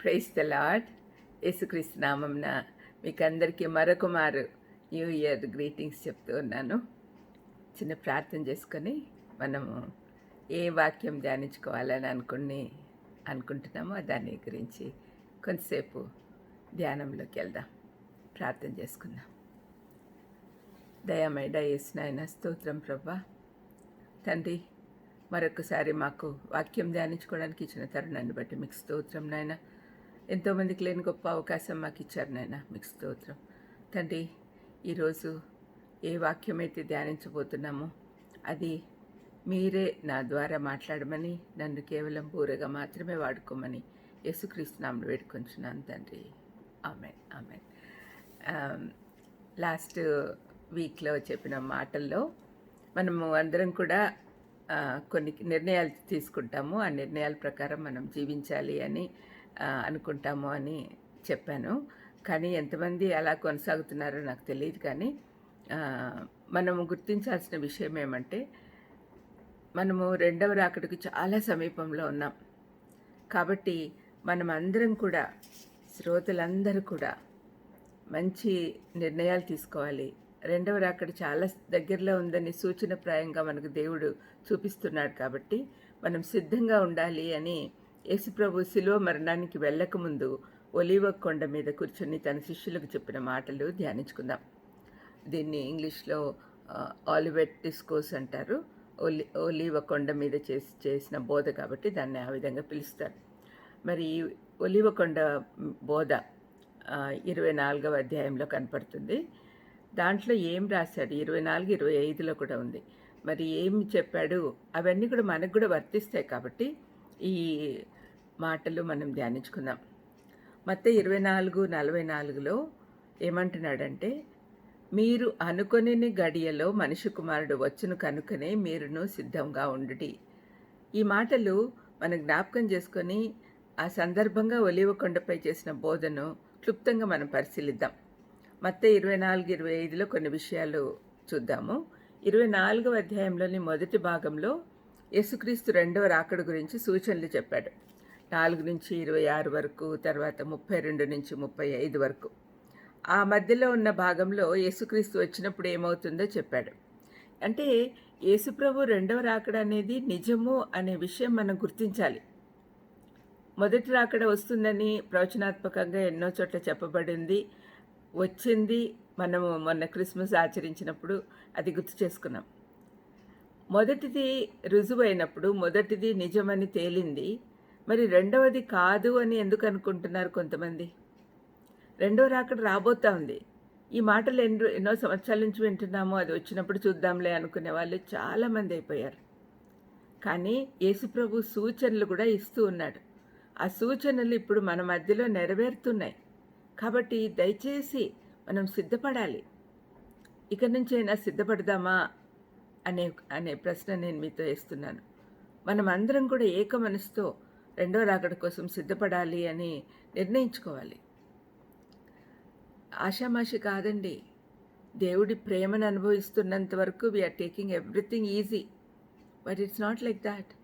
Praise the lord. యేసుక్రీస్తు నామంన మీకు అందరికీ మరొకమారు న్యూ ఇయర్ గ్రీటింగ్స్ చెప్తూ ఉన్నాను. చిన్న ప్రార్థన చేసుకొని మనము ఏ వాక్యం ధ్యానించుకోవాలని అనుకుంటున్నామో దాని గురించి కొంతసేపు ధ్యానంలోకి వెళ్దాం. ప్రార్థన చేసుకుందాం. దయామేడ యేసునాయన స్తోత్రం ప్రభా. తండ్రి, మరొకసారి మాకు వాక్యం ధ్యానించుకోవడానికి ఇచ్చిన తరుణాన్ని బట్టి మీకు స్తోత్రం నాయన. ఎంతోమందికి లేని గొప్ప అవకాశం మాకు ఇచ్చారు నాయన, మీకు స్తోత్రం తండ్రి. ఈరోజు ఏ వాక్యం అయితే ధ్యానించబోతున్నామో అది మీరే నా ద్వారా మాట్లాడమని, నన్ను కేవలం బూరగా మాత్రమే వాడుకోమని యేసుక్రీస్తు నామములో వేడుకొంచున్నాను తండ్రి. ఆమేన్, ఆమేన్. లాస్ట్ వీక్లో చెప్పిన మాటల్లో మనము అందరం కూడా కొన్ని నిర్ణయాలు తీసుకుంటాము. ఆ నిర్ణయాల ప్రకారం మనం జీవించాలి అని అనుకుంటాము అని చెప్పాను. కానీ ఎంతమంది అలా కొనసాగుతున్నారో నాకు తెలియదు. కానీ మనము గుర్తించాల్సిన విషయం ఏమంటే, మనము రెండవ రాకడకు చాలా సమీపంలో ఉన్నాం. కాబట్టి మనం అందరం కూడా, శ్రోతలందరూ కూడా మంచి నిర్ణయాలు తీసుకోవాలి. రెండవ రాకడ చాలా దగ్గరలో ఉందని సూచనప్రాయంగా మనకు దేవుడు చూపిస్తున్నాడు. కాబట్టి మనం సిద్ధంగా ఉండాలి అని యేసుప్రభు శిలువ మరణానికి వెళ్ళకముందు ఒలీవ కొండ మీద కూర్చొని తన శిష్యులకు చెప్పిన మాటలు ధ్యానించుకుందాం. దీన్ని ఇంగ్లీష్లో ఆలివెట్ డిస్కోర్స్ అంటారు. ఒలీవ కొండ మీద చేసిన బోధ కాబట్టి దాన్ని ఆ విధంగా పిలుస్తారు. మరి ఈ ఒలీవ కొండ బోధ 24వ అధ్యాయంలో కనపడుతుంది. దాంట్లో ఏం రాశాడు 24, 25లో కూడా ఉంది. మరి ఏం చెప్పాడు అవన్నీ కూడా మనకు కూడా వర్తిస్తాయి. కాబట్టి ఈ మాటలు మనం ధ్యానించుకుందాం. మత్తయి 24:44లో ఏమంటున్నాడంటే, మీరు అనుకొనిని గడియలో మనిషి కుమారుడు వచ్చును కనుకనే మీరును సిద్ధంగా ఉండుడి. ఈ మాటలు మనం జ్ఞాపకం చేసుకొని ఆ సందర్భంగా ఒలీవ కొండపై చేసిన బోధను క్లుప్తంగా మనం పరిశీలిద్దాం. మత్తయి 24, 25లో కొన్ని విషయాలు చూద్దాము. 24వ అధ్యాయంలోని మొదటి భాగంలో యేసుక్రీస్తు రెండవ రాకడ గురించి సూచనలు చెప్పాడు. 4 నుంచి 26 వరకు, తర్వాత 32 నుంచి 35 వరకు. ఆ మధ్యలో ఉన్న భాగంలో యేసుక్రీస్తు వచ్చినప్పుడు ఏమవుతుందో చెప్పాడు. అంటే యేసుప్రభు రెండవ రాకడ అనేది నిజము అనే విషయం మనం గుర్తించాలి. మొదటి రాకడ వస్తుందని ప్రవచనాత్మకంగా ఎన్నో చోట్ల చెప్పబడింది, వచ్చింది. మనము మొన్న క్రిస్మస్ ఆచరించినప్పుడు అది గుర్తు చేసుకున్నాం. మొదటిది రుజువైనప్పుడు, మొదటిది నిజమని తేలింది. మరి రెండవది కాదు అని ఎందుకు అనుకుంటున్నారు కొంతమంది? రెండవ రాకడ రాబోతా ఉంది. ఈ మాటలు ఎన్నో సంవత్సరాల నుంచి వింటున్నాము. అది వచ్చినప్పుడు చూద్దాంలే అనుకునే వాళ్ళు చాలామంది అయిపోయారు. కానీ యేసుప్రభు సూచనలు కూడా ఇస్తూ ఉన్నాడు. ఆ సూచనలు ఇప్పుడు మన మధ్యలో నెరవేరుతున్నాయి. కాబట్టి దయచేసి మనం సిద్ధపడాలి. ఇక నుంచైనా సిద్ధపడదామా అనే ప్రశ్న నేను మీతో వేస్తున్నాను. మనం అందరం కూడా ఏక మనసుతో రెండో రాకడ కోసం సిద్ధపడాలి అని నిర్ణయించుకోవాలి. ఆషామాషి కాదండి. దేవుడి ప్రేమను అనుభవిస్తున్నంత వరకు we are taking everything easy. But it's not like that.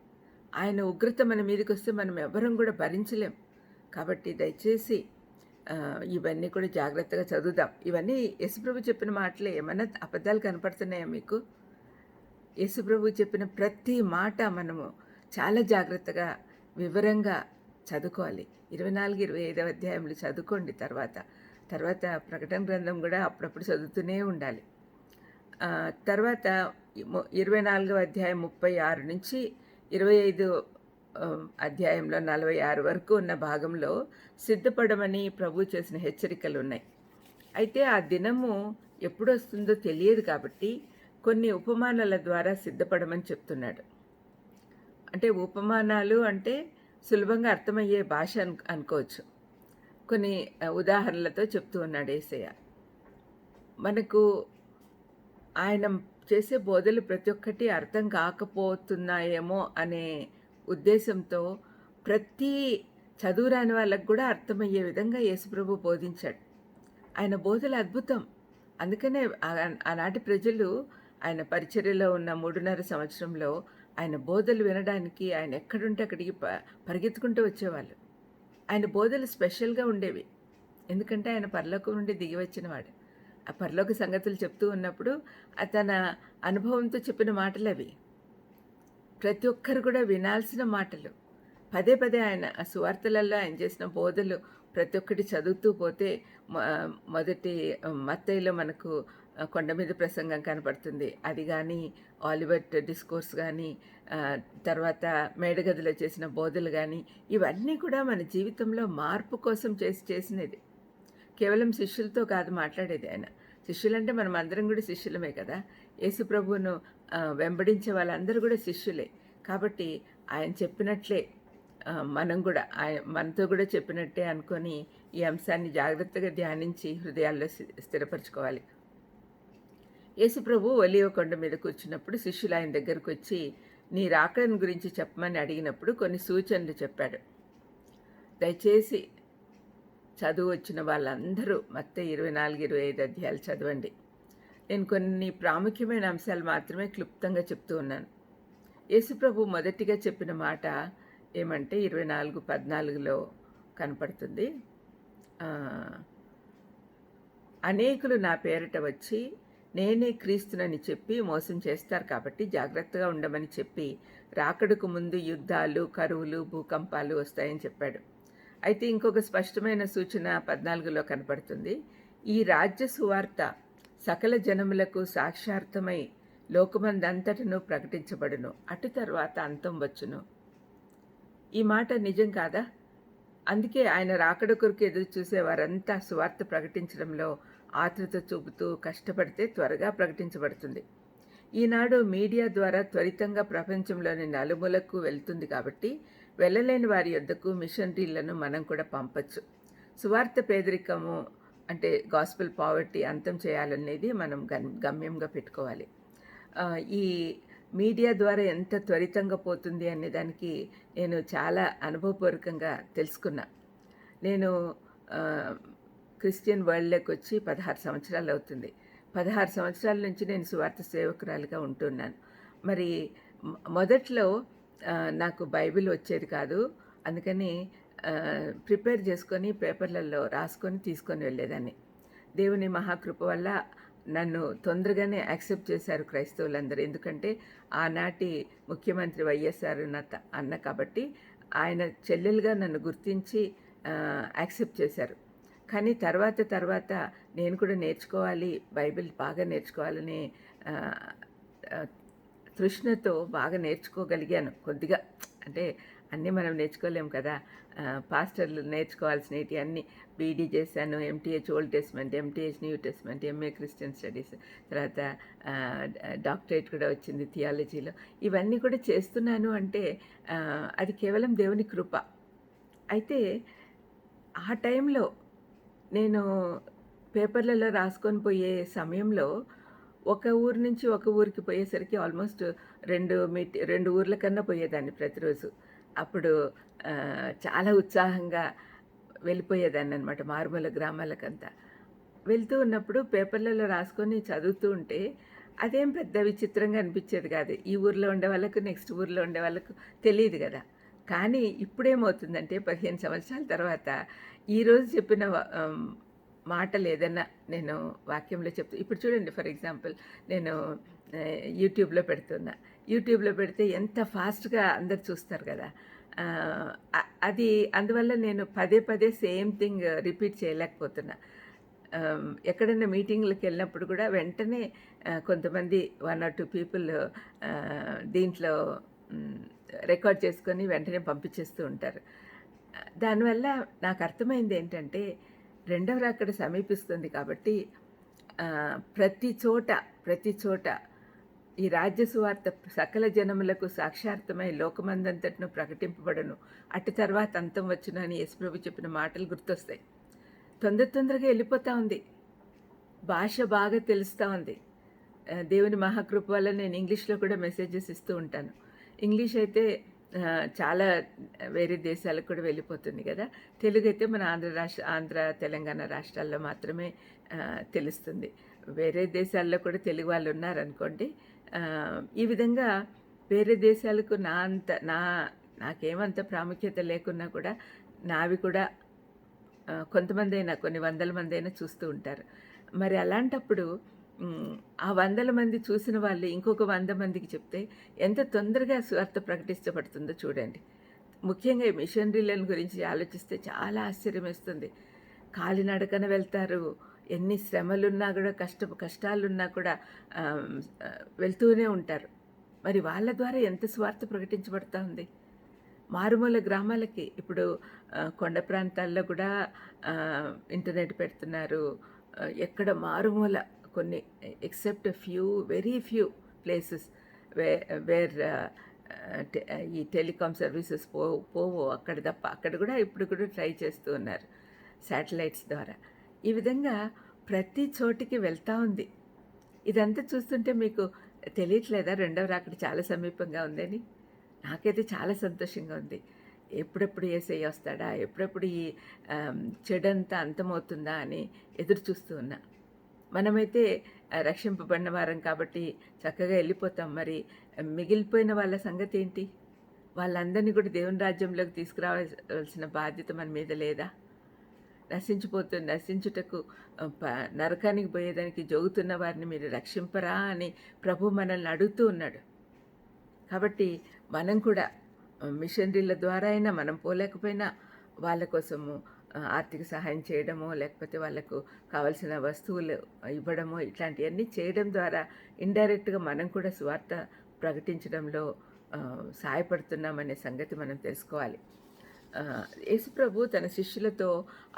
ఆయన ఉగ్రత మన మీదకి వస్తే మనం ఎవరం కూడా భరించలేం. కాబట్టి దయచేసి ఇవన్నీ కూడా జాగ్రత్తగా చదువుదాం. ఇవన్నీ యేసుప్రభు చెప్పిన మాటలే. ఏమన్నా అబద్ధాలు కనపడుతున్నాయా మీకు? యేసుప్రభు చెప్పిన ప్రతి మాట మనము చాలా జాగ్రత్తగా వివరంగా చదువుకోవాలి. 24, 25వ అధ్యాయంలో చదువుకోండి. తర్వాత ప్రకటన గ్రంథం కూడా అప్పుడప్పుడు చదువుతూనే ఉండాలి. తర్వాత 24వ అధ్యాయం 36 నుంచి 25 అధ్యాయంలో 46 వరకు ఉన్న భాగంలో సిద్ధపడమని ప్రభు చేసిన హెచ్చరికలు ఉన్నాయి. అయితే ఆ దినము ఎప్పుడు వస్తుందో తెలియదు. కాబట్టి కొన్ని ఉపమానాల ద్వారా సిద్ధపడమని చెప్తున్నాడు. అంటే ఉపమానాలు అంటే సులభంగా అర్థమయ్యే భాష అనుకోవచ్చు. కొన్ని ఉదాహరణలతో చెప్తూ ఉన్నాడు యేసయ్య. మనకు ఆయన చేసే బోధలు ప్రతి ఒక్కటి అర్థం కాకపోతున్నాయేమో అనే ఉద్దేశంతో ప్రతి చదువురాని వాళ్ళకు కూడా అర్థమయ్యే విధంగా యేసుప్రభు బోధించాడు. ఆయన బోధలు అద్భుతం. అందుకనే ఆనాటి ప్రజలు ఆయన పరిచర్యలో ఉన్న 3.5 సంవత్సరంలో ఆయన బోధలు వినడానికి ఆయన ఎక్కడుంటే అక్కడికి పరిగెత్తుకుంటూ వచ్చేవాళ్ళు. ఆయన బోధలు స్పెషల్‌గా ఉండేవి. ఎందుకంటే ఆయన పరలోకం నుండి దిగి వచ్చినవాడు. ఆ పరలోక సంగతులు చెప్తూ ఉన్నప్పుడు తన అనుభవంతో చెప్పిన మాటలవి. ప్రతి ఒక్కరు కూడా వినాల్సిన మాటలు. పదే పదే ఆయన ఆ సువార్తలలో ఆయన చేసిన బోధలు ప్రతి ఒక్కటి చదువుతూ పోతే మొ మొదటి మత్తయిలో మనకు కొండ మీద ప్రసంగం కనపడుతుంది. అది గానీ, ఆలివర్ డిస్కోర్స్ గానీ, తర్వాత మేడగదిలో చేసిన బోధలు గానీ, ఇవన్నీ కూడా మన జీవితంలో మార్పు కోసం చేసినది. కేవలం శిష్యులతో కాదు మాట్లాడేది ఆయన. శిష్యులంటే మనమందరం కూడా శిష్యులమే కదా! యేసు ప్రభువును వెంబడించే వాళ్ళందరూ కూడా శిష్యులే. కాబట్టి ఆయన చెప్పినట్లే మనం కూడా మనతో కూడా చెప్పినట్టే అనుకొని ఈ అంశాన్ని జాగ్రత్తగా ధ్యానించి హృదయాల్లో స్థిరపరచుకోవాలి. యేసు ప్రభు ఒలీవ కొండ మీద కూర్చున్నప్పుడు శిష్యులు ఆయన దగ్గరకొచ్చి, నీ రాకడను గురించి చెప్పమని అడిగినప్పుడు కొన్ని సూచనలు చెప్పాడు. దయచేసి చదువు వచ్చిన వాళ్ళందరూ మత్తయి 24, 25 అధ్యాయాలు చదవండి. నేను కొన్ని ప్రాముఖ్యమైన అంశాలు మాత్రమే క్లుప్తంగా చెప్తూ ఉన్నాను. యేసుప్రభు మొదటిగా చెప్పిన మాట ఏమంటే 24:14లో కనపడుతుంది. అనేకులు నా పేరిట వచ్చి నేనే క్రీస్తునని చెప్పి మోసం చేస్తారు కాబట్టి జాగ్రత్తగా ఉండమని చెప్పి రాకడకు ముందు యుద్ధాలు, కరువులు, భూకంపాలు వస్తాయని చెప్పాడు. అయితే ఇంకొక స్పష్టమైన సూచన 14లో కనపడుతుంది. ఈ రాజ్య సువార్త సకల జనములకు సాక్షార్థమై లోకమందంతటను ప్రకటించబడును, అటు తర్వాత అంతం వచ్చును. ఈ మాట నిజం కాదా? అందుకే ఆయన రాకడ కొరకు ఎదురు చూసే వారంతా సువార్త ప్రకటించడంలో ఆతృత చూపుతూ కష్టపడితే త్వరగా ప్రకటించబడుతుంది. ఈనాడు మీడియా ద్వారా త్వరితంగా ప్రపంచంలోని నలుమూలకు వెళ్తుంది కాబట్టి వెళ్ళలేని వారి యొద్దకు మిషనరీలను మనం కూడా పంపచ్చు. సువార్త పేదరికము అంటే గాస్పెల్ పావర్టీ అంతం చేయాలనేది మనం గమ్యంగా పెట్టుకోవాలి. ఈ మీడియా ద్వారా ఎంత త్వరితంగా పోతుంది అనే దానికి నేను చాలా అనుభవపూర్వకంగా తెలుసుకున్నా. నేను క్రిస్టియన్ వరల్డ్లోకి వచ్చి 16 సంవత్సరాలు అవుతుంది. 16 సంవత్సరాల నుంచి నేను సువార్త సేవకురాలిగా ఉంటున్నాను. మరి మొదట్లో నాకు బైబిల్ వచ్చేది కాదు. అందుకని ప్రిపేర్ చేసుకొని పేపర్లలో రాసుకొని తీసుకొని వెళ్ళేదాన్ని. దేవుని మహాకృప వల్ల నన్ను తొందరగానే యాక్సెప్ట్ చేశారు క్రైస్తవులందరూ. ఎందుకంటే ఆనాటి ముఖ్యమంత్రి వైఎస్ఆర్ అన్న కాబట్టి ఆయన చెల్లెలుగా నన్ను గుర్తించి యాక్సెప్ట్ చేశారు. కానీ తర్వాత నేను కూడా నేర్చుకోవాలి, బైబిల్ బాగా నేర్చుకోవాలని తృష్ణతో బాగా నేర్చుకోగలిగాను కొద్దిగా. అంటే అన్నీ మనం నేర్చుకోలేము కదా. పాస్టర్లు నేర్చుకోవాల్సినవి అన్నీ బీడీ చేశాను, MTh old testament, MTh new testament, MA Christian studies, తర్వాత డాక్టరేట్ కూడా వచ్చింది థియాలజీలో. ఇవన్నీ కూడా చేస్తున్నాను అంటే అది కేవలం దేవుని కృప. అయితే ఆ టైంలో నేను పేపర్లలో రాసుకొని పోయే సమయంలో ఒక ఊరు నుంచి ఒక ఊరికి పోయేసరికి ఆల్మోస్ట్ 2 ఊర్ల కన్నా పోయేదాన్ని ప్రతిరోజు. అప్పుడు చాలా ఉత్సాహంగా వెళ్ళిపోయేదాన్ని అనమాట మారుమూల గ్రామాలకంతా. వెళ్తూ ఉన్నప్పుడు పేపర్లలో రాసుకొని చదువుతూ ఉంటే అదేం పెద్ద విచిత్రంగా అనిపించేది కాదు. ఈ ఊర్లో ఉండే వాళ్ళకు నెక్స్ట్ ఊర్లో ఉండే వాళ్ళకు తెలియదు కదా. కానీ ఇప్పుడేమవుతుందంటే 15 సంవత్సరాల తర్వాత ఈరోజు చెప్పిన మాటలు ఏదన్నా నేను వాక్యంలో ఇప్పుడు చూడండి, ఫర్ ఎగ్జాంపుల్ నేను యూట్యూబ్లో పెడుతున్నా. యూట్యూబ్లో పెడితే ఎంత ఫాస్ట్గా అందరు చూస్తారు కదా. అది అందువల్ల నేను పదే సేమ్ థింగ్ రిపీట్ చేయలేకపోతున్నా. ఎక్కడైనా మీటింగ్లకు వెళ్ళినప్పుడు కూడా వెంటనే కొంతమంది 1 or 2 పీపుల్ దీంట్లో రికార్డ్ చేసుకొని వెంటనే పంపించేస్తూ ఉంటారు. దానివల్ల నాకు అర్థమైంది ఏంటంటే రెండవ రాకడ సమీపిస్తుంది కాబట్టి ప్రతి చోట ఈ రాజ్య సువార్త సకల జనములకు సాక్షార్థమై లోకమందంతటను ప్రకటింపబడను, అటు తర్వాత అంతం వచ్చును అని యేసుప్రభు చెప్పిన మాటలు గుర్తొస్తాయి. తొందరగా వెళ్ళిపోతూ ఉంది. భాష బాగా తెలుస్తూ ఉంది. దేవుని మహాకృప వల్ల నేను ఇంగ్లీష్లో కూడా మెసేజెస్ ఇస్తూ ఉంటాను. ఇంగ్లీష్ అయితే చాలా వేరే దేశాలకు కూడా వెళ్ళిపోతుంది కదా. తెలుగు అయితే మన ఆంధ్ర తెలంగాణ రాష్ట్రాల్లో మాత్రమే తెలుస్తుంది. వేరే దేశాల్లో కూడా తెలుగు వాళ్ళు ఉన్నారనుకోండి. ఈ విధంగా వేరే దేశాలకు నాకేమంత ప్రాముఖ్యత లేకున్నా కూడా నావి కూడా కొంతమందైనా కొన్ని వందల మందైనా చూస్తూ ఉంటారు. మరి అలాంటప్పుడు ఆ వందల మంది చూసిన వాళ్ళు ఇంకొక 100 మందికి చెప్తే ఎంత తొందరగా సువార్త ప్రకటించబడుతుందో చూడండి. ముఖ్యంగా ఈ మిషనరీలను గురించి ఆలోచిస్తే చాలా ఆశ్చర్యమేస్తుంది. కాలినడకన వెళ్తారు. ఎన్ని శ్రమలున్నా గూడా కష్టాలున్నా కూడా ఆహ్, వెళ్తూనే ఉంటారు. మరి వాళ్ళ ద్వారా ఎంత సువార్త ప్రకటించబడతా ఉంది. మారుమూల గ్రామాలకి ఇప్పుడు కొండ ప్రాంతాల్లో కూడా ఇంటర్నెట్ పెడుతున్నారు. ఎక్కడ మారుమూల కొన్ని ఎక్సెప్ట్ వెరీ ఫ్యూ ప్లేసెస్ వే వేర్ ఈ టెలికాం సర్వీసెస్ పోవు అక్కడ తప్ప. అక్కడ కూడా ఇప్పుడు కూడా ట్రై చేస్తూ ఉన్నారు శాటిలైట్స్ ద్వారా. ఈ విధంగా ప్రతి చోటికి వెళ్తా ఉంది. ఇదంతా చూస్తుంటే మీకు తెలియట్లేదా రెండవ రాకడ చాలా సమీపంగా ఉందని? నాకైతే చాలా సంతోషంగా ఉంది. ఎప్పుడెప్పుడు యేసయ్య వస్తాడా? ఎప్పుడెప్పుడు ఈ చెడంతా అంతమవుతుందా అని ఎదురు చూస్తూ ఉన్నా. మనమైతే రక్షింపబడిన వారం కాబట్టి చక్కగా ఎళ్ళిపోతాం. మరి మిగిలిపోయిన వాళ్ళ సంగతేంటి? వాళ్ళందరినీ కూడా దేవుని రాజ్యంలోకి తీసుకురావాల్సిన బాధ్యత మన మీద లేదా? నశించుటకు నరకానికి పోయేదానికి జోగుతున్న వారిని మీరు రక్షింపరా అని ప్రభువు మనల్ని అడుగుతూ ఉన్నాడు. కాబట్టి మనం కూడా మిషనరీల ద్వారా అయినా మనం పోలేకపోయినా వాళ్ళ కోసము ఆర్థిక సహాయం చేయడమో, లేకపోతే వాళ్ళకు కావాల్సిన వస్తువులు ఇవ్వడమో, ఇట్లాంటివన్నీ చేయడం ద్వారా ఇండైరెక్ట్‌గా మనం కూడా సువార్త ప్రకటించడంలో సహాయపడుతున్నామనే సంగతి మనం తెలుసుకోవాలి. యేసుప్రభు తన శిష్యులతో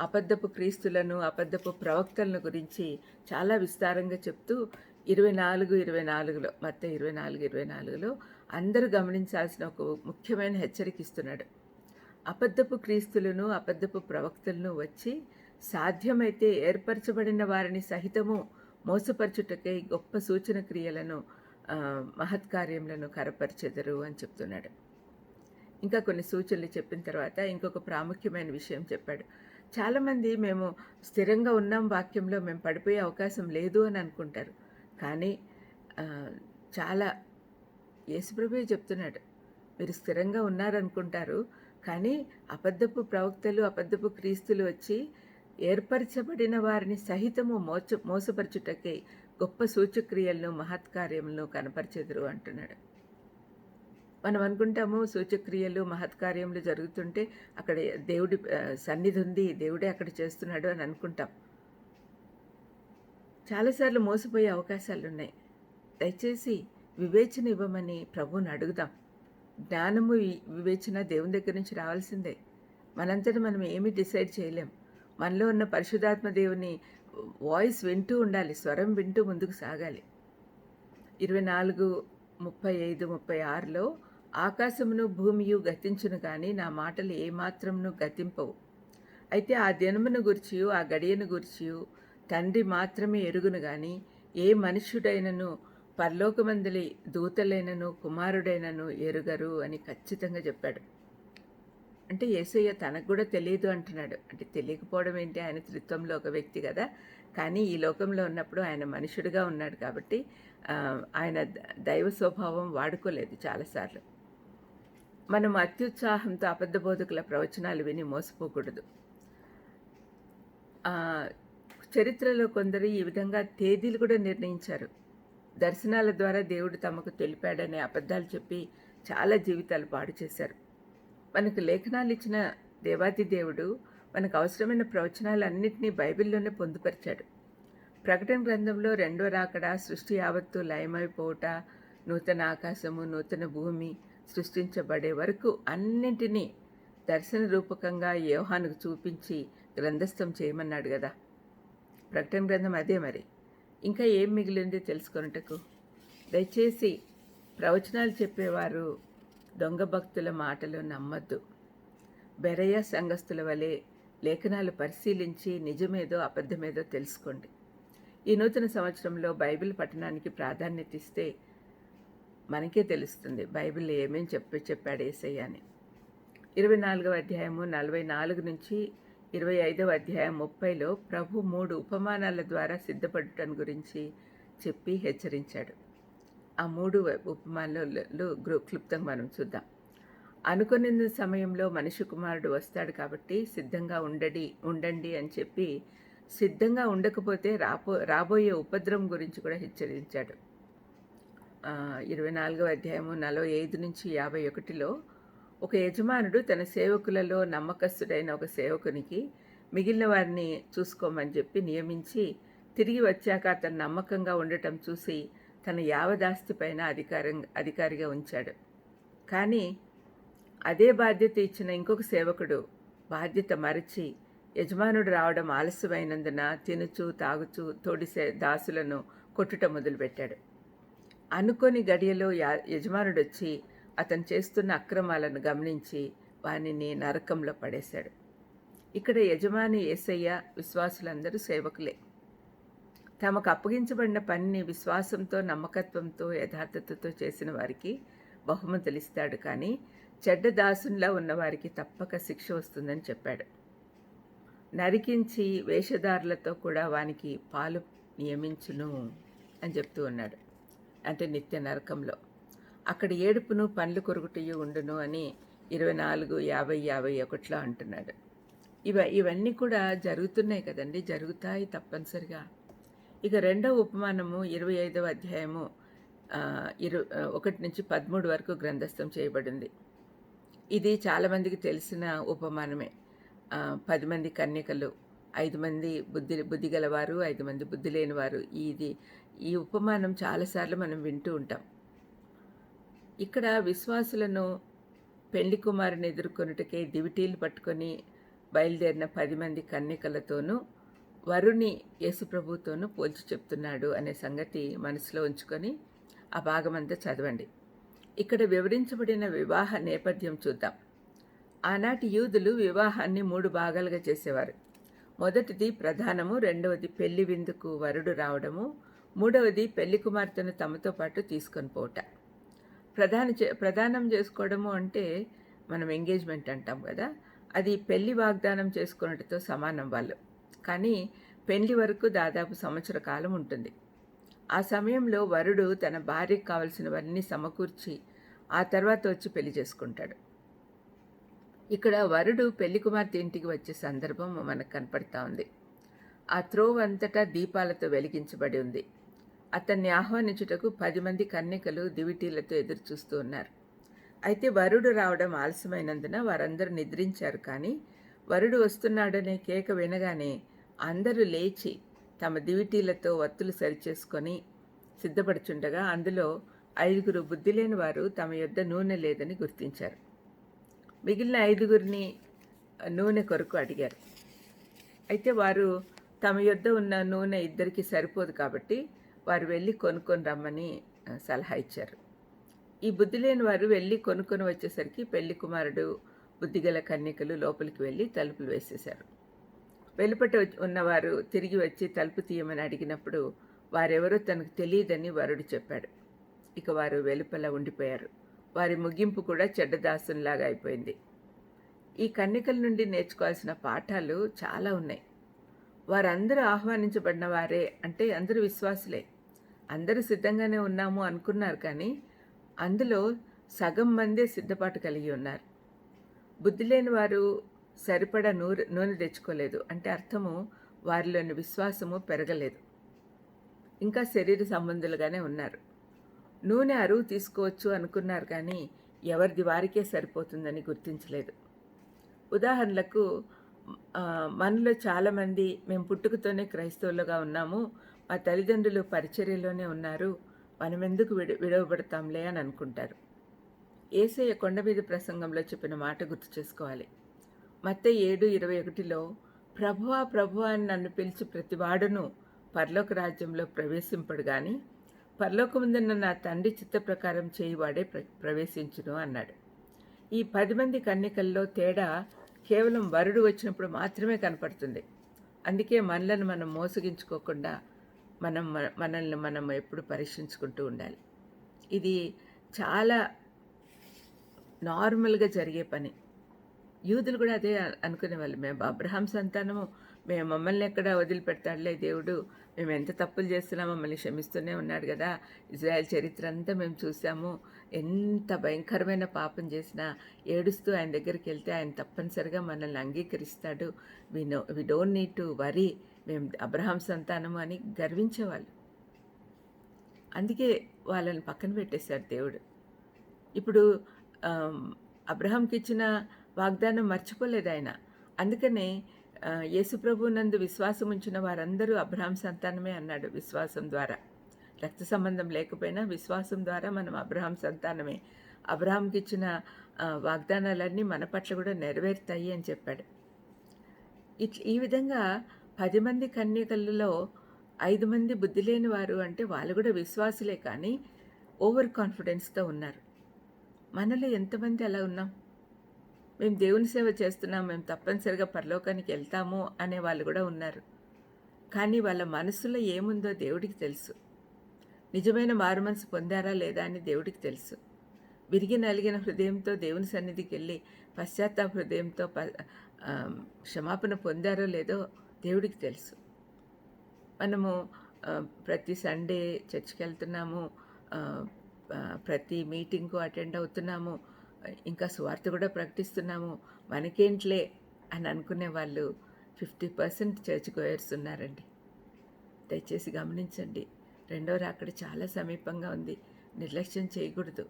అబద్ధపు క్రీస్తులను, అబద్ధపు ప్రవక్తలను గురించి చాలా విస్తారంగా చెప్తూ 24:24లో మత్తయి 24:24లో అందరూ గమనించాల్సిన ఒక ముఖ్యమైన హెచ్చరిక ఇస్తున్నాడు. అబద్ధపు క్రీస్తులను, అబద్ధపు ప్రవక్తలను వచ్చి సాధ్యమైతే ఏర్పరచబడిన వారిని సహితము మోసపరచుటకై గొప్ప సూచన క్రియలను మహత్కార్యములను కనపరచెదరు అని చెప్తున్నాడు. ఇంకా కొన్ని సూచనలు చెప్పిన తర్వాత ఇంకొక ప్రాముఖ్యమైన విషయం చెప్పాడు. చాలామంది మేము స్థిరంగా ఉన్నాం వాక్యంలో, మేము పడిపోయే అవకాశం లేదు అని అనుకుంటారు. కానీ చాలా యేసుప్రభువే చెప్తున్నాడు, మీరు స్థిరంగా ఉన్నారనుకుంటారు, కానీ అబద్ధపు ప్రవక్తలు, అబద్ధపు క్రీస్తులు వచ్చి ఏర్పరచబడిన వారిని సహితము మోసపరచుటకై గొప్ప సూచక్రియలను, మహత్కార్యములను కనపరిచెదరు అంటున్నాడు. మనం అనుకుంటాము సూచక్రియలు, మహత్కార్యములు జరుగుతుంటే అక్కడ దేవుడి సన్నిధి ఉంది, దేవుడే అక్కడ చేస్తున్నాడు అని అనుకుంటాం. చాలాసార్లు మోసపోయే అవకాశాలున్నాయి. దయచేసి వివేచన ఇవ్వమని ప్రభువుని అడుగుదాం. జ్ఞానము, వివేచన దేవుని దగ్గర నుంచి రావాల్సిందే. మనంతటా మనం ఏమీ డిసైడ్ చేయలేం. మనలో ఉన్న పరిశుద్ధాత్మ దేవుని వాయిస్ వింటూ ఉండాలి, స్వరం వింటూ ముందుకు సాగాలి. 24:35-36లో ఆకాశమును భూమియు గతించును కానీ నా మాటలు ఏమాత్రమును గతింపవు. అయితే ఆ దినమును గూర్చియు ఆ గడియను గూర్చియు తండ్రి మాత్రమే ఎరుగును గాని ఏ మనుష్యుడైనను పరలోకమందలి దూతలైనను కుమారుడైనను ఎరుగరు అని ఖచ్చితంగా చెప్పాడు. అంటే యేసయ్య తనకు కూడా తెలియదు అంటున్నాడు. అంటే తెలియకపోవడం ఏంటి, ఆయన త్రిత్వంలో ఒక వ్యక్తి కదా. కానీ ఈ లోకంలో ఉన్నప్పుడు ఆయన మనుషుడిగా ఉన్నాడు కాబట్టి ఆయన దైవ స్వభావం వాడుకోలేదు చాలాసార్లు. మనం అత్యుత్సాహంతో అబద్ధ బోధకుల ప్రవచనాలు విని మోసపోకూడదు. చరిత్రలో కొందరు ఈ విధంగా తేదీలు కూడా నిర్ణయించారు. దర్శనాల ద్వారా దేవుడు తమకు తెలిపాడనే అబద్ధాలు చెప్పి చాలా జీవితాలు పాడు చేశారు. మనకు లేఖనాలు ఇచ్చిన దేవాది దేవుడు మనకు అవసరమైన ప్రవచనాలన్నింటినీ బైబిల్లోనే పొందుపరిచాడు. ప్రకటన గ్రంథంలో రెండో రాకడ, సృష్టి యావత్తు లయమైపోవుట, నూతన ఆకాశము, నూతన భూమి సృష్టించబడే వరకు అన్నింటినీ దర్శన రూపకంగా యోహానుకు చూపించి గ్రంథస్థం చేయమన్నాడు కదా. ప్రకటన గ్రంథం అదే. మరి ఇంకా ఏం మిగిలింది తెలుసుకొనుటకు? దయచేసి ప్రవచనాలు చెప్పేవారు దొంగ భక్తుల మాటలు నమ్మద్దు. బెరయ సంఘస్థుల వలె లేఖనాలు పరిశీలించి నిజమేదో అబద్ధమేదో తెలుసుకోండి. ఈ నూతన సంవత్సరంలో బైబిల్ పఠనానికి ప్రాధాన్యత ఇస్తే మనకే తెలుస్తుంది బైబిల్ ఏమేం చెప్పాడు యేసయ్య అని. 24వ అధ్యాయము 44 నుంచి 25వ అధ్యాయం 30లో ప్రభు 3 ఉపమానాల ద్వారా సిద్ధపడటం గురించి చెప్పి హెచ్చరించాడు. ఆ 3 ఉపమానాలు క్లుప్తంగా మనం చూద్దాం. అనుకున్న సమయంలో మనిషి కుమారుడు వస్తాడు కాబట్టి సిద్ధంగా ఉండండి అని చెప్పి సిద్ధంగా ఉండకపోతే రాబోయే ఉపద్రవం గురించి కూడా హెచ్చరించాడు. 24వ అధ్యాయము 45-51లో ఒక యజమానుడు తన సేవకులలో నమ్మకస్తుడైన ఒక సేవకునికి మిగిలిన వారిని చూసుకోమని చెప్పి నియమించి తిరిగి వచ్చాక అతను నమ్మకంగా ఉండటం చూసి తన యావదాస్తి పైన అధికారిగా ఉంచాడు. కానీ అదే బాధ్యత ఇచ్చిన ఇంకొక సేవకుడు బాధ్యత మరచి యజమానుడు రావడం ఆలస్యమైనందున తినుచు తాగుచూ తోడి దాసులను కొట్టుట మొదలుపెట్టాడు. అనుకోని గడియలో యజమానుడు వచ్చి అతను చేస్తున్న అక్రమాలను గమనించి వానిని నరకంలో పడేశాడు. ఇక్కడ యజమాని యేసయ్య, విశ్వాసులందరూ సేవకులే. తమకు అప్పగించబడిన పనిని విశ్వాసంతో, నమ్మకత్వంతో, యథార్థతతో చేసిన వారికి బహుమతులు ఇస్తాడు. కానీ చెడ్డ దాసునిలా ఉన్నవారికి తప్పక శిక్ష వస్తుందని చెప్పాడు. నరికించి వేషధారులతో కూడా వానికి పాలు నియమించును అని చెప్తూ ఉన్నాడు. అంటే నిత్య నరకంలో అక్కడ ఏడుపును పండ్లు కొరుకుటయు ఉండును అని 24, 50, 51లో అంటున్నాడు. ఇవన్నీ కూడా జరుగుతున్నాయి కదండి, జరుగుతాయి తప్పనిసరిగా. ఇక రెండవ ఉపమానము 25వ అధ్యాయము 1-13 వరకు గ్రంథస్థం చేయబడింది. ఇది చాలామందికి తెలిసిన ఉపమానమే. 10 మంది కన్యకలు, 5 మంది బుద్ధి గలవారు, 5 మంది బుద్ధి లేనివారు. ఈ ఉపమానం చాలాసార్లు మనం వింటూ ఉంటాం. ఇక్కడ విశ్వాసులను పెళ్లి కుమారుని ఎదుర్కొనుటకే దివిటీలు పట్టుకొని బయలుదేరిన 10 మంది కన్యకలతోనూ వరుని యేసుప్రభుతోనూ పోల్చి చెప్తున్నాడు అనే సంగతి మనసులో ఉంచుకొని ఆ భాగమంతా చదవండి. ఇక్కడ వివరించబడిన వివాహ నేపథ్యం చూద్దాం. ఆనాటి యూదులు వివాహాన్ని 3 భాగాలుగా చేసేవారు. మొదటిది ప్రధానము, రెండవది పెళ్లి విందుకు వరుడు రావడము, మూడవది పెళ్లి కుమార్తెను తమతో పాటు తీసుకొని పోవట. ప్రధానం చేసుకోవడము అంటే మనం ఎంగేజ్మెంట్ అంటాం కదా, అది పెళ్లి వాగ్దానం చేసుకున్నట్టుతో సమానం వాళ్ళు. కానీ పెళ్లి వరకు దాదాపు సంవత్సర కాలం ఉంటుంది. ఆ సమయంలో వరుడు తన భార్యకు కావలసినవన్నీ సమకూర్చి ఆ తర్వాత వచ్చి పెళ్లి చేసుకుంటాడు. ఇక్కడ వరుడు పెళ్లి కుమార్తె ఇంటికి వచ్చే సందర్భం మనకు కనపడతా ఉంది. ఆ త్రోవ అంతటా దీపాలతో వెలిగించబడి ఉంది. అతన్ని ఆహ్వానించుటకు 10 మంది కన్యకలు దివిటీలతో ఎదురు చూస్తూ ఉన్నారు. అయితే వరుడు రావడం ఆలస్యమైనందున వారందరూ నిద్రించారు. కానీ వరుడు వస్తున్నాడనే కేక వినగానే అందరూ లేచి తమ దివిటీలతో వత్తులు సరిచేసుకొని సిద్ధపడుచుండగా అందులో 5 బుద్ధి లేని వారు తమ యొద్ద నూనె లేదని గుర్తించారు. మిగిలిన 5 నూనె కొరకు అడిగారు. అయితే వారు తమ యొద్ద ఉన్న నూనె 2 సరిపోదు కాబట్టి వారు వెళ్ళి కొనుక్కొని రమ్మని సలహా ఇచ్చారు. ఈ బుద్ధి లేని వారు వెళ్ళి కొనుక్కొని వచ్చేసరికి పెళ్లి కుమారుడు, బుద్ధిగల కన్యకలు లోపలికి వెళ్ళి తలుపులు వేసేశారు. వెలుపట ఉన్నవారు తిరిగి వచ్చి తలుపు తీయమని అడిగినప్పుడు వారెవరో తనకు తెలియదని వరుడు చెప్పాడు. ఇక వారు వెలుపల ఉండిపోయారు. వారి ముగింపు కూడా చెడ్డదాసునిలాగా అయిపోయింది. ఈ కన్యకల నుండి నేర్చుకోవాల్సిన పాఠాలు చాలా ఉన్నాయి. వారందరూ ఆహ్వానించబడిన వారే, అంటే అందరూ విశ్వాసులే. అందరూ సిద్ధంగానే ఉన్నాము అనుకున్నారు. కానీ అందులో సగం మందే సిద్ధపాటు కలిగి ఉన్నారు. బుద్ధి లేని వారు సరిపడా నూనె తెచ్చుకోలేదు. అంటే అర్థము వారిలోని విశ్వాసము పెరగలేదు. ఇంకా శరీర సంబంధులుగానే ఉన్నారు. నూనె అరువు తీసుకోవచ్చు అనుకున్నారు, కానీ ఎవరిది వారికే సరిపోతుందని గుర్తించలేదు. ఉదాహరణకు మనలో చాలామంది మేము పుట్టుకతోనే క్రైస్తవులుగా ఉన్నాము, మా తల్లిదండ్రులు పరిచర్యలోనే ఉన్నారు, మనమెందుకు విడవబడతాంలే అని అనుకుంటారు. యేసయ్య కొండ మీద ప్రసంగంలో చెప్పిన మాట గుర్తు చేసుకోవాలి. మత్తయి 7:21లో ప్రభువా ప్రభువా అని నన్ను పిలిచి ప్రతివాడును పరలోక రాజ్యంలో ప్రవేశింపడు గాని పరలోకముందున్న నా తండ్రి చిత్త ప్రకారం చేయువాడే ప్రవేశించును అన్నాడు. ఈ 10 మంది కన్యకల్లో తేడా కేవలం వరుడు వచ్చినప్పుడు మాత్రమే కనపడుతుంది. అందుకే మనలను మనం మోసగించుకోకుండా మనల్ని మనం ఎప్పుడు పరీక్షించుకుంటూ ఉండాలి. ఇది చాలా నార్మల్గా జరిగే పని. యూదులు కూడా అదే అనుకునేవాళ్ళు. మేము అబ్రహాం సంతానము. మమ్మల్ని ఎక్కడ వదిలిపెడతాడులే దేవుడు. మేము ఎంత తప్పులు చేస్తున్నామో మమ్మల్ని క్షమిస్తూనే ఉన్నాడు కదా! ఇజ్రాయెల్ చరిత్ర అంతా మేము చూసాము. ఎంత భయంకరమైన పాపం చేసినా ఏడుస్తూ ఆయన దగ్గరికెళ్తే ఆయన తప్పనిసరిగా మనల్ని అంగీకరిస్తాడు. We don't need to worry. మేము అబ్రహాం సంతానము అని గర్వించేవాళ్ళు. అందుకే వాళ్ళని పక్కన పెట్టేశారు దేవుడు. ఇప్పుడు అబ్రహాంకిచ్చిన వాగ్దానం మర్చిపోలేదు ఆయన. అందుకనే యేసుప్రభునందు విశ్వాసం ఉంచిన వారందరూ అబ్రహాం సంతానమే అన్నాడు విశ్వాసం ద్వారా. రక్త సంబంధం లేకపోయినా విశ్వాసం ద్వారా మనం అబ్రహాం సంతానమే. అబ్రహాంకిచ్చిన వాగ్దానాలన్నీ మన పట్ల కూడా నెరవేరుతాయి అని చెప్పాడు. ఈ విధంగా 10 మంది కన్యకలలో 5 మంది బుద్ధి లేని వారు అంటే వాళ్ళు కూడా విశ్వాసులే, కానీ ఓవర్ కాన్ఫిడెన్స్తో ఉన్నారు. మనలో ఎంతమంది అలా ఉన్నాం? మేము దేవుని సేవ చేస్తున్నాం, మేము తప్పనిసరిగా పరలోకానికి వెళ్తాము అనే వాళ్ళు కూడా ఉన్నారు. కానీ వాళ్ళ మనసులో ఏముందో దేవుడికి తెలుసు. నిజమైన మారు మనసు పొందారా లేదా అని దేవుడికి తెలుసు. విరిగి నలిగిన హృదయంతో దేవుని సన్నిధికి వెళ్ళి పశ్చాత్తాప హృదయంతో క్షమాపణ పొందారో లేదో దేవుడికి తెలుసు. మనము ప్రతి సండే చర్చికి వెళ్తున్నాము, ప్రతి మీటింగ్కు అటెండ్ అవుతున్నాము, ఇంకా సువార్త కూడా ప్రకటిస్తున్నాము, మనకేంట్లే అని అనుకునే వాళ్ళు 50% చర్చ్ గోయర్స్ ఉన్నారండి. దయచేసి గమనించండి. రెండో రాకడ చాలా సమీపంగా ఉంది. నిర్లక్ష్యం చేయకూడదు.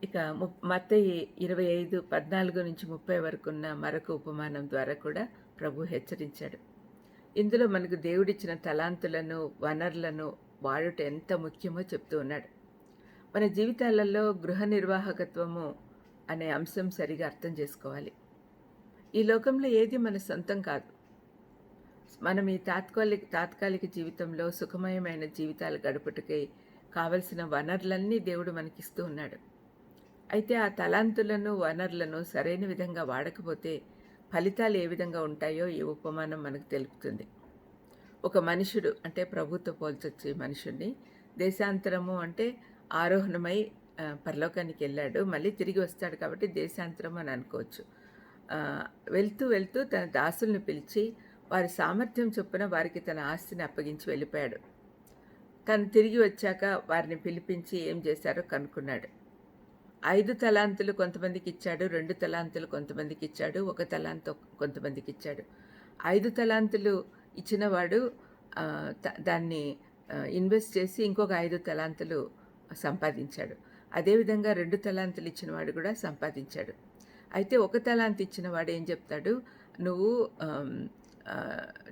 ఇక మత్తయి 25:14-30 వరకు ఉన్న మరొక ఉపమానం ద్వారా కూడా ప్రభు హెచ్చరించాడు. ఇందులో మనకు దేవుడిచ్చిన తలాంతులను, వనరులను వాడుట ఎంత ముఖ్యమో చెప్తూ ఉన్నాడు. మన జీవితాలలో గృహ నిర్వాహకత్వము అనే అంశం సరిగా అర్థం చేసుకోవాలి. ఈ లోకంలో ఏది మన సొంతం కాదు. మనం ఈ తాత్కాలిక జీవితంలో సుఖమయమైన జీవితాలు గడుపుటకై కావలసిన వనరులన్నీ దేవుడు మనకిస్తూ ఉన్నాడు. అయితే ఆ తలాంతులను, వనరులను సరైన విధంగా వాడకపోతే ఫలితాలు ఏ విధంగా ఉంటాయో ఈ ఉపమానం మనకు తెలుపుతుంది. ఒక మనుషుడు అంటే ప్రభుతో పోల్చొచ్చు ఈ మనుషుడిని. దేశాంతరము అంటే ఆరోహణమై పరలోకానికి వెళ్ళాడు, మళ్ళీ తిరిగి వస్తాడు కాబట్టి దేశాంతరం అని అనుకోవచ్చు. వెళ్తూ వెళ్తూ తన దాసుల్ని పిలిచి వారి సామర్థ్యం చొప్పున వారికి తన ఆస్తిని అప్పగించి వెళ్ళిపోయాడు. తను తిరిగి వచ్చాక వారిని పిలిపించి ఏం చేశారో కనుక్కున్నాడు. 5 తలాంతులు కొంతమందికి ఇచ్చాడు, 2 తలాంతులు కొంతమందికి ఇచ్చాడు, 1 తలాంతు కొంతమందికి ఇచ్చాడు. 5 తలాంతులు ఇచ్చినవాడు దాన్ని ఇన్వెస్ట్ చేసి ఇంకొక 5 తలాంతులు సంపాదించాడు. అదేవిధంగా 2 తలాంతులు ఇచ్చినవాడు కూడా సంపాదించాడు. అయితే 1 తలాంతు ఇచ్చినవాడు ఏం చెప్తాడు, నువ్వు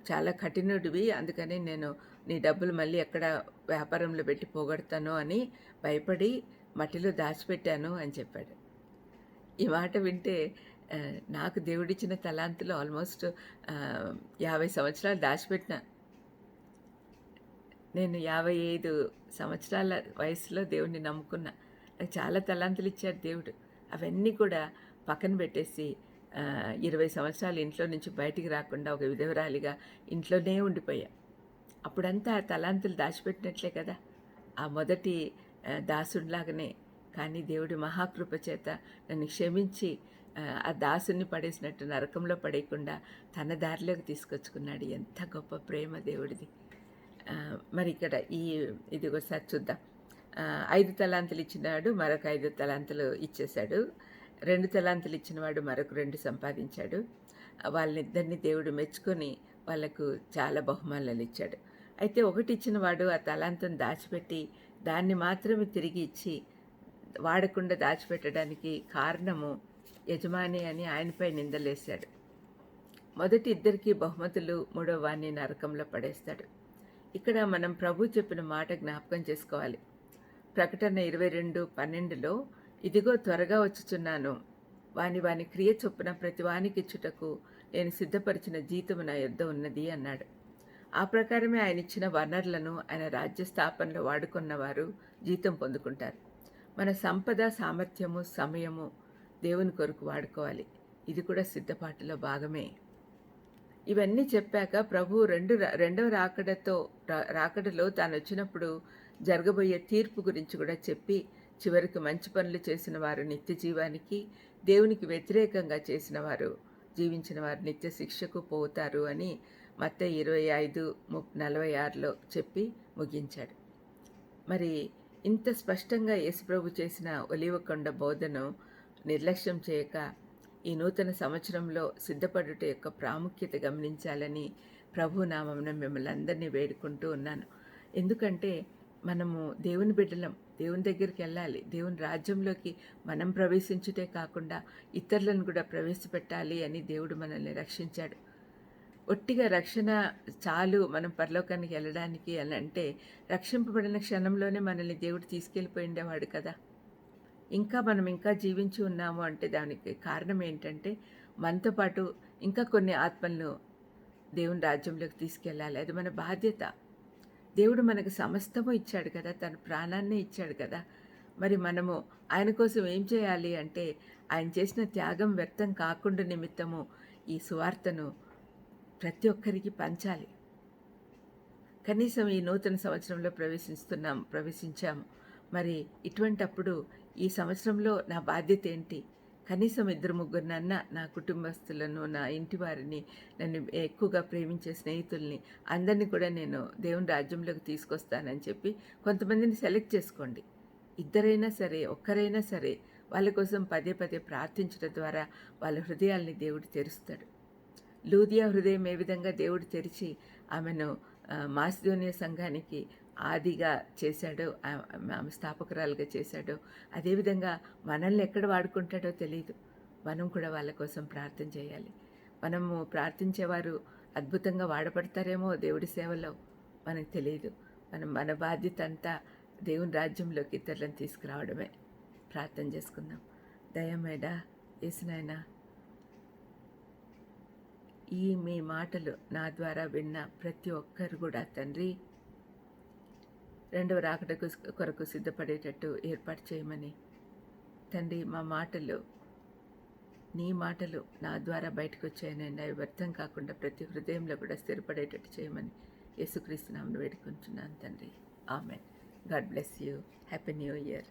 చాలా కఠినుడివి, అందుకని నేను నీ డబ్బులు మళ్ళీ ఎక్కడ వ్యాపారంలో పెట్టి పోగొడతానో అని భయపడి మట్టిలో దాచిపెట్టాను అని చెప్పాడు. ఈ మాట వింటే నాకు దేవుడిచ్చిన తలాంతులు ఆల్మోస్ట్ 50 సంవత్సరాలు దాచిపెట్టిన. నేను 55 సంవత్సరాల వయసులో దేవుడిని నమ్ముకున్నా. నాకు చాలా తలాంతులు ఇచ్చాడు దేవుడు. అవన్నీ కూడా పక్కన పెట్టేసి 20 సంవత్సరాలు ఇంట్లో నుంచి బయటికి రాకుండా ఒక విధవరాలిగా ఇంట్లోనే ఉండిపోయా. అప్పుడంతా ఆ తలాంతులు దాచిపెట్టినట్లే కదా, ఆ మొదటి దాసుడిలాగానే. కానీ దేవుడి మహాకృప చేత నన్ను క్షమించి ఆ దాసుని పడేసినట్టు నరకంలో పడేయకుండా తన దారిలోకి తీసుకొచ్చుకున్నాడు. ఎంత గొప్ప ప్రేమ దేవుడిది. మరి ఇక్కడ ఇది ఒకసారి చూద్దాం. 5 తలాంతులు ఇచ్చినాడు, మరొక 5 తలాంతులు ఇచ్చేశాడు. 2 తలాంతులు ఇచ్చినవాడు మరొక 2 సంపాదించాడు. వాళ్ళిద్దరిని దేవుడు మెచ్చుకొని వాళ్ళకు చాలా బహుమానాలు ఇచ్చాడు. అయితే ఒకటి ఇచ్చినవాడు ఆ తలాంతును దాచిపెట్టి దాన్ని మాత్రమే తిరిగి ఇచ్చి వాడకుండా దాచిపెట్టడానికి కారణము యజమాని అని ఆయనపై నిందలేశాడు. మొదటి 2 బహుమతులు, 3వ వాణ్ణి నరకంలో పడేస్తాడు. ఇక్కడ మనం ప్రభు చెప్పిన మాట జ్ఞాపకం చేసుకోవాలి. ప్రకటన 22:12లో ఇదిగో త్వరగా వచ్చుచున్నాను, వాని క్రియ చొప్పున ప్రతి వానికి ఇచ్చుటకు నేను సిద్ధపరిచిన జీతము నా యొద్ద ఉన్నది అన్నాడు. ఆ ప్రకారమే ఆయన ఇచ్చిన వనరులను ఆయన రాజ్య స్థాపనలో వాడుకున్నవారు జీతం పొందుకుంటారు. మన సంపద, సామర్థ్యము, సమయము దేవుని కొరకు వాడుకోవాలి. ఇది కూడా సిద్ధపాటులో భాగమే. ఇవన్నీ చెప్పాక ప్రభు రెండవ రాకడలో తాను వచ్చినప్పుడు జరగబోయే తీర్పు గురించి కూడా చెప్పి చివరికి మంచి పనులు చేసిన వారు నిత్య జీవానికి, దేవునికి వ్యతిరేకంగా చేసిన వారు జీవించిన వారు నిత్య శిక్షకు పోతారు అని మత్తయి 25:46లో చెప్పి ముగించాడు. మరి ఇంత స్పష్టంగా యేసుప్రభు చేసిన ఒలీవ కొండ బోధను నిర్లక్ష్యం చేయక ఈ నూతన సంవత్సరంలో సిద్ధపడుట యొక్క ప్రాముఖ్యత గమనించాలని ప్రభు నామమున మిమ్మల్ని అందరినీ వేడుకుంటూ ఉన్నాను. ఎందుకంటే మనము దేవుని బిడ్డలం, దేవుని దగ్గరికి వెళ్ళాలి, దేవుని రాజ్యంలోకి మనం ప్రవేశించుటే కాకుండా ఇతరులను కూడా ప్రవేశపెట్టాలి అని దేవుడు మనల్ని రక్షించాడు. ఒట్టిగా రక్షణ చాలు మనం పరలోకానికి వెళ్ళడానికి అని అంటే రక్షింపబడిన క్షణంలోనే మనల్ని దేవుడు తీసుకెళ్ళిపోయిండేవాడు కదా. మనం ఇంకా జీవించి ఉన్నాము అంటే దానికి కారణం ఏంటంటే మనతో పాటు ఇంకా కొన్ని ఆత్మలను దేవుని రాజ్యంలోకి తీసుకెళ్ళాలి. అది మన బాధ్యత. దేవుడు మనకు సమస్తము ఇచ్చాడు కదా, తన ప్రాణాన్నే ఇచ్చాడు కదా. మరి మనము ఆయన కోసం ఏం చేయాలి అంటే ఆయన చేసిన త్యాగం వ్యర్థం కాకుండా నిమిత్తము ఈ సువార్తను ప్రతి ఒక్కరికి పంచాలి. కనీసం ఈ నూతన సంవత్సరంలో ప్రవేశించాము. మరి ఇటువంటప్పుడు ఈ సంవత్సరంలో నా బాధ్యత ఏంటి? కనీసం 2-3 నా కుటుంబస్తులను, నా ఇంటి వారిని, నన్ను ఎక్కువగా ప్రేమించే స్నేహితుల్ని అందరినీ కూడా నేను దేవుని రాజ్యంలోకి తీసుకొస్తానని చెప్పి కొంతమందిని సెలెక్ట్ చేసుకోండి. ఇద్దరైనా సరే, ఒక్కరైనా సరే వాళ్ళ కోసం పదే పదే ప్రార్థించడం ద్వారా వాళ్ళ హృదయాల్ని దేవుడు తెరుస్తాడు. లూదియా హృదయం ఏ విధంగా దేవుడు తెరిచి ఆమెను మాసిదోనియా సంఘానికి ఆదిగా చేశాడో, ఆమె స్థాపకురాలుగా చేశాడో, అదేవిధంగా మనల్ని ఎక్కడ వాడుకుంటాడో తెలియదు. మనం కూడా వాళ్ళ కోసం ప్రార్థన చేయాలి. మనము ప్రార్థించేవారు అద్భుతంగా వాడబడతారేమో దేవుడి సేవలో, మనకు తెలియదు. మన బాధ్యత అంతా దేవుని రాజ్యంలోకి ఇతరులను తీసుకురావడమే. ప్రార్థన చేసుకుందాం. దయమేడా యేసునాయనా, ఈ మీ మాటలు నా ద్వారా విన్న ప్రతి ఒక్కరు కూడా తండ్రి రెండవ రాకడ కొరకు సిద్ధపడేటట్టు ఏర్పాటు చేయమని తండ్రి, మా మాటలు నీ మాటలు నా ద్వారా బయటకు వచ్చాయనండి. అవి వ్యర్థం కాకుండా ప్రతి హృదయంలో కూడా స్థిరపడేటట్టు చేయమని యేసుక్రీస్తు నామమున వేడుకుంటున్నాను తండ్రి. Amen. God bless you. Happy new year.